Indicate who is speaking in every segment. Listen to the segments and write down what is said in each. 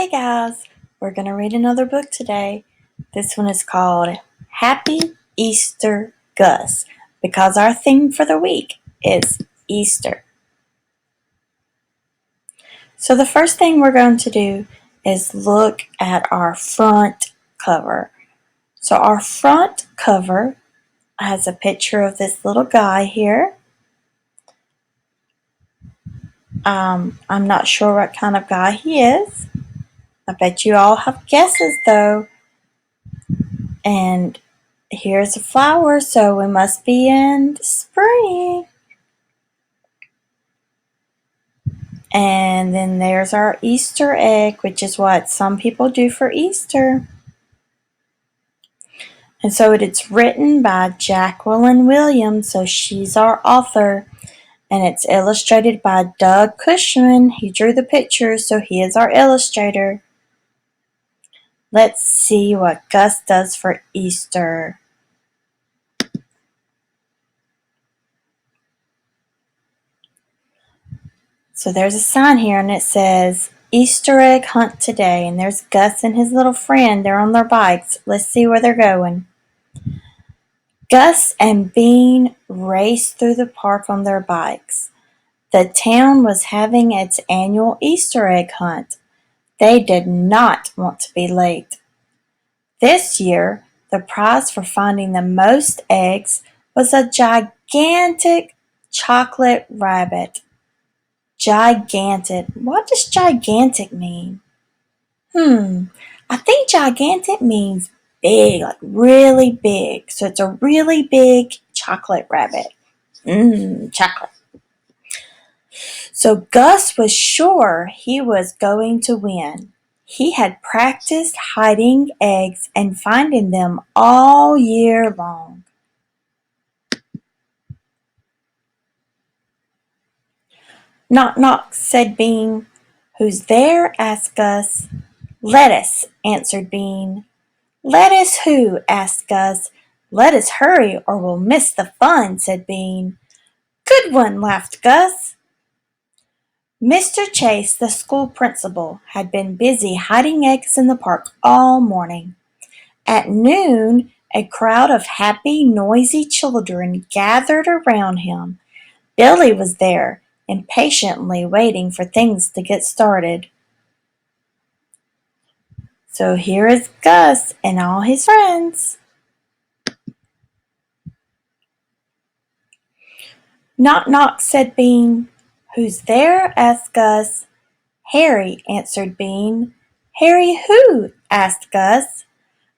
Speaker 1: Hey guys, we're going to read another book today. This one is called Happy Easter Gus because our theme for the week is Easter. So the first thing we're going to do is look at our front cover. So our front cover has a picture of this little guy here. I'm not sure what kind of guy he is. I bet you all have guesses though. And here's a flower, so we must be in spring. And then there's our Easter egg, which is what some people do for Easter. And so it's written by Jacqueline Williams, so she's our author. And it's illustrated by Doug Cushman. He drew the pictures, so he is our illustrator. Let's see what Gus does for Easter. So there's a sign here and it says Easter egg hunt today, and there's Gus and his little friend. They're on their bikes. Let's see where they're going. Gus and Bean raced through the park on their bikes. The town was having its annual Easter egg hunt. They did not want to be late. This year, the prize for finding the most eggs was a gigantic chocolate rabbit. Gigantic. What does gigantic mean? I think gigantic means big, like really big. So it's a really big chocolate rabbit. Chocolate. So Gus was sure he was going to win. He had practiced hiding eggs and finding them all year long. Knock, knock, said Bean. Who's there? asked Gus. Lettuce, answered Bean. Lettuce who? asked Gus. Let us hurry or we'll miss the fun, said Bean. Good one, laughed Gus. Mr. Chase, the school principal, had been busy hiding eggs in the park all morning. At noon, a crowd of happy, noisy children gathered around him. Billy was there, impatiently waiting for things to get started. So here is Gus and all his friends. Knock, knock, said Bean. Who's there? asked Gus. Harry, answered Bean. Harry who? asked Gus.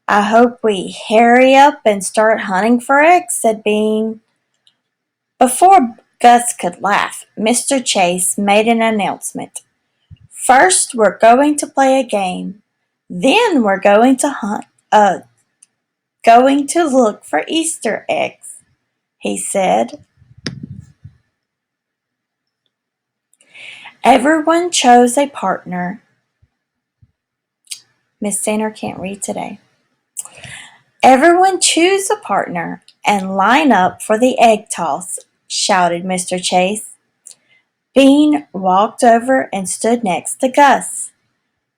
Speaker 1: I hope we hurry up and start hunting for eggs, said Bean. Before Gus could laugh, Mr. Chase made an announcement. First, we're going to play a game. Then we're going to look for Easter eggs, he said. Everyone chose a partner. Miss Sainer can't read today. Everyone choose a partner and line up for the egg toss, shouted Mr. Chase. Bean walked over and stood next to Gus.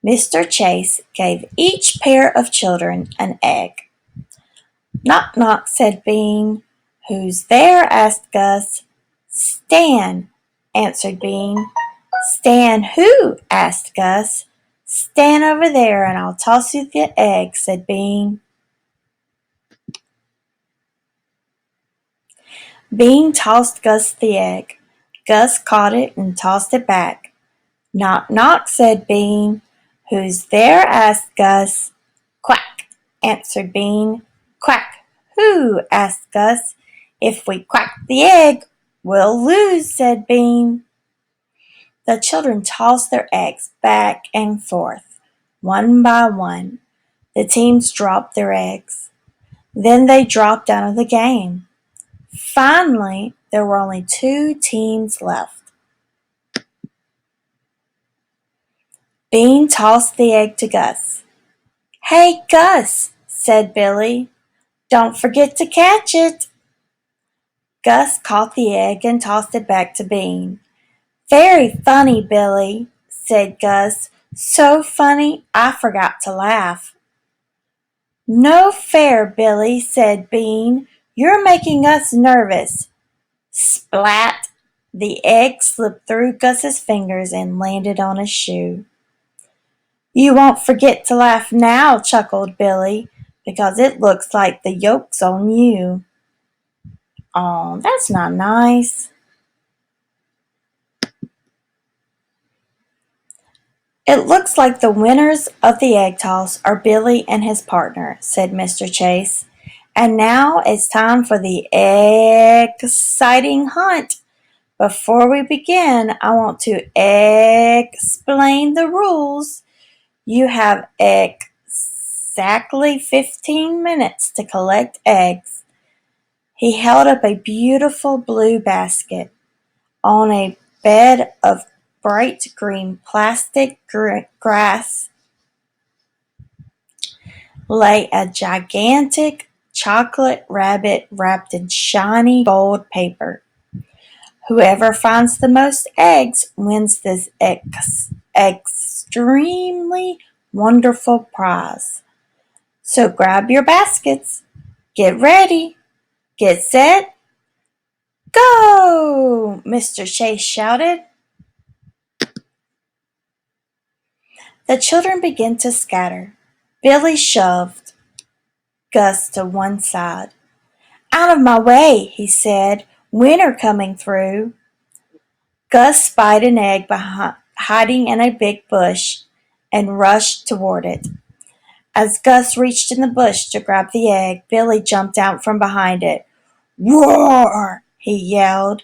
Speaker 1: Mr. Chase gave each pair of children an egg. Knock, knock, said Bean. Who's there? asked Gus. Stan, answered Bean. Stan who? asked Gus. Stand over there and I'll toss you the egg, said Bean. Bean tossed Gus the egg. Gus caught it and tossed it back. Knock, knock, said Bean. Who's there? asked Gus. Quack, answered Bean. Quack, who? asked Gus. If we quack the egg, we'll lose, said Bean. The children tossed their eggs back and forth, one by one. The teams dropped their eggs. Then they dropped out of the game. Finally, there were only 2 teams left. Bean tossed the egg to Gus. Hey, Gus, said Billy. Don't forget to catch it. Gus caught the egg and tossed it back to Bean. Very funny, Billy, said Gus, So funny, I forgot to laugh. No fair, Billy, said Bean. You're making us nervous. Splat! The egg slipped through Gus's fingers and landed on his shoe. You won't forget to laugh now, chuckled Billy, because it looks like the yolk's on you. Oh, that's not nice. It looks like the winners of the egg toss are Billy and his partner, said Mr. Chase. And now it's time for the exciting hunt. Before we begin, I want to explain the rules. You have exactly 15 minutes to collect eggs. He held up a beautiful blue basket. On a bed of bright green plastic grass lay a gigantic chocolate rabbit wrapped in shiny gold paper. Whoever finds the most eggs wins this extremely wonderful prize. So grab your baskets, get ready, get set, go! Mr. Chase shouted. The children began to scatter. Billy shoved Gus to one side. Out of my way, he said. Winter coming through. Gus spied an egg hiding in a big bush and rushed toward it. As Gus reached in the bush to grab the egg, Billy jumped out from behind it. Roar! He yelled.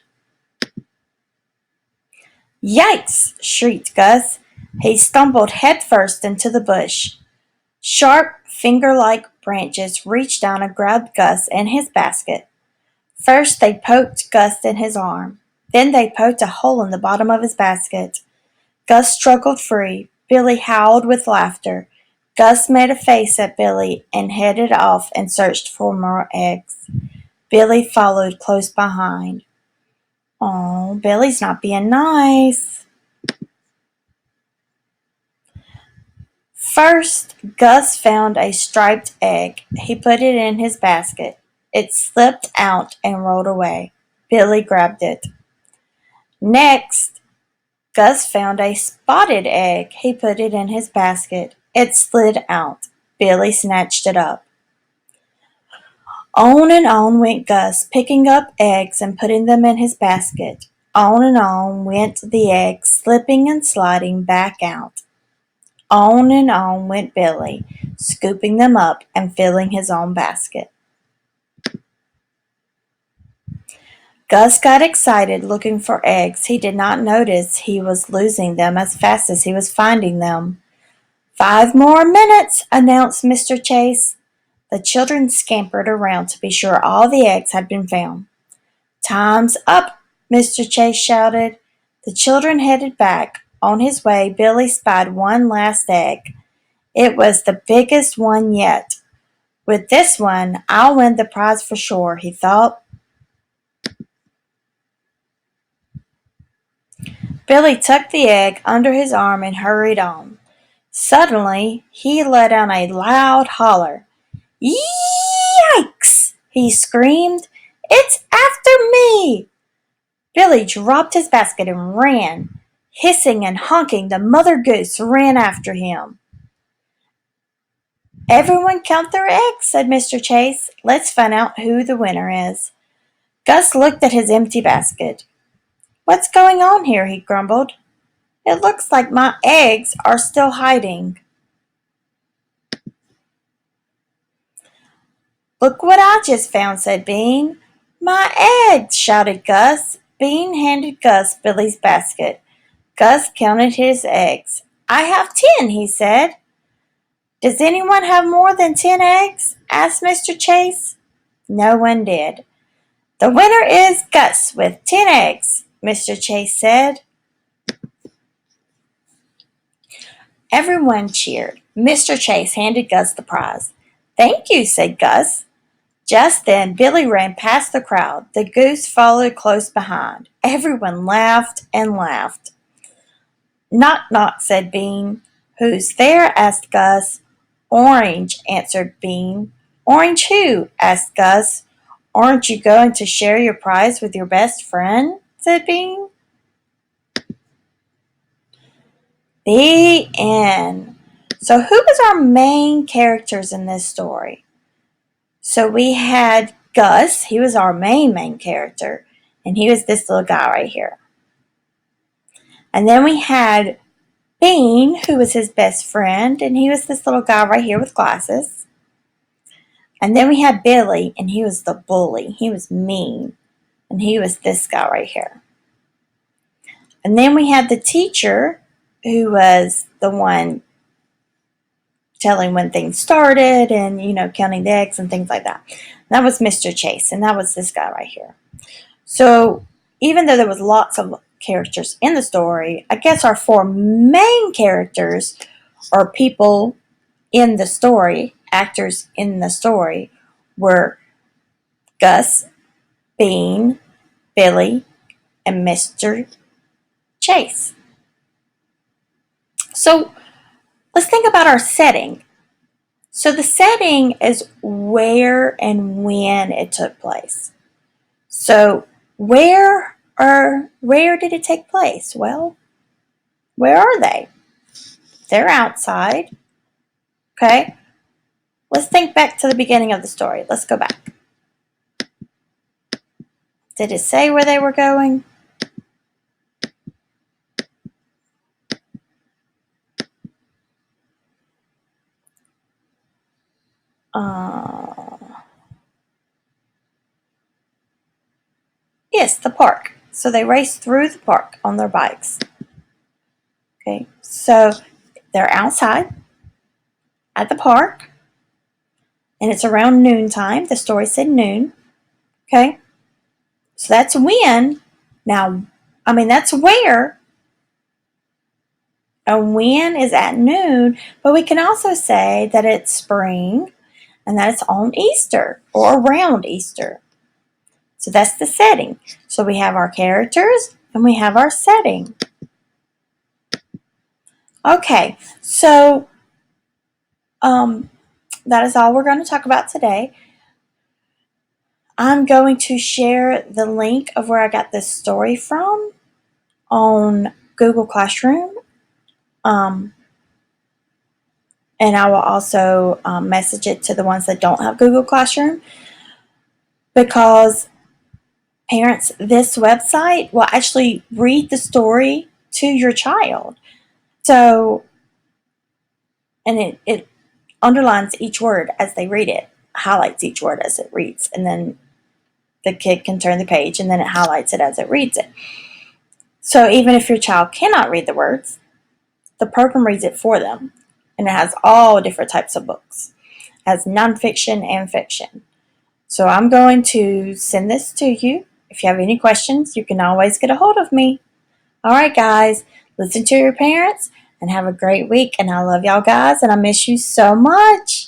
Speaker 1: Yikes! Shrieked Gus. He stumbled headfirst into the bush. Sharp, finger-like branches reached down and grabbed Gus and his basket. First they poked Gus in his arm. Then they poked a hole in the bottom of his basket. Gus struggled free. Billy howled with laughter. Gus made a face at Billy and headed off and searched for more eggs. Billy followed close behind. Oh, Billy's not being nice. First, Gus found a striped egg. He put it in his basket. It slipped out and rolled away. Billy grabbed it. Next, Gus found a spotted egg. He put it in his basket. It slid out. Billy snatched it up. On and on went Gus, picking up eggs and putting them in his basket. On and on went the eggs, slipping and sliding back out. On and on went Billy, scooping them up and filling his own basket. Gus got excited looking for eggs. He did not notice he was losing them as fast as he was finding them. 5 more minutes, announced Mr. Chase. The children scampered around to be sure all the eggs had been found. Time's up, Mr. Chase shouted. The children headed back. On his way, Billy spied one last egg. It was the biggest one yet. With this one, I'll win the prize for sure, he thought. Billy tucked the egg under his arm and hurried on. Suddenly, he let out a loud holler. Yikes! He screamed. It's after me! Billy dropped his basket and ran. Hissing and honking, the mother goose ran after him. Everyone count their eggs, said Mr. Chase. Let's find out who the winner is. Gus looked at his empty basket. What's going on here? He grumbled. It looks like my eggs are still hiding. Look what I just found, said Bean. My eggs, shouted Gus. Bean handed Gus Billy's basket. Gus counted his eggs. I have 10, he said. Does anyone have more than 10 eggs? Asked Mr. Chase. No one did. The winner is Gus with 10 eggs, Mr. Chase said. Everyone cheered. Mr. Chase handed Gus the prize. Thank you, said Gus. Just then, Billy ran past the crowd. The goose followed close behind. Everyone laughed and laughed. Knock, knock, said Bean. Who's there? Asked Gus. Orange, answered Bean. Orange who? Asked Gus. Aren't you going to share your prize with your best friend? Said Bean. The end. So who was our main characters in this story? So we had Gus. He was our main character. And he was this little guy right here. And then we had Bean, who was his best friend. And he was this little guy right here with glasses. And then we had Billy, and he was the bully. He was mean. And he was this guy right here. And then we had the teacher, who was the one telling when things started and, counting the eggs and things like that. And that was Mr. Chase, and that was this guy right here. So even though there was lots of characters in the story, I guess our four main characters are people in the story, actors in the story, were Gus, Bean, Billy, and Mr. Chase. So let's think about our setting. So the setting is where and when it took place. So where did it take place? Well, where are they? They're outside. Okay. Let's think back to the beginning of the story. Let's go back. Did it say where they were going? Yes, the park. So they raced through the park on their bikes. Okay, so they're outside at the park, and it's around noontime. The story said noon. Okay, so that's when. Now, that's where. And when is at noon, but we can also say that it's spring and that it's on Easter or around Easter. So that's the setting. So we have our characters and we have our setting. Okay, so that is all we're going to talk about today. I'm going to share the link of where I got this story from on Google Classroom. And I will also message it to the ones that don't have Google Classroom, because parents, this website will actually read the story to your child. So, and it underlines each word as they read it, highlights each word as it reads, and then the kid can turn the page and then it highlights it as it reads it. So even if your child cannot read the words, the program reads it for them. And it has all different types of books. It has nonfiction and fiction. So I'm going to send this to you. If you have any questions, you can always get a hold of me. All right, guys, listen to your parents and have a great week. And I love y'all guys, and I miss you so much.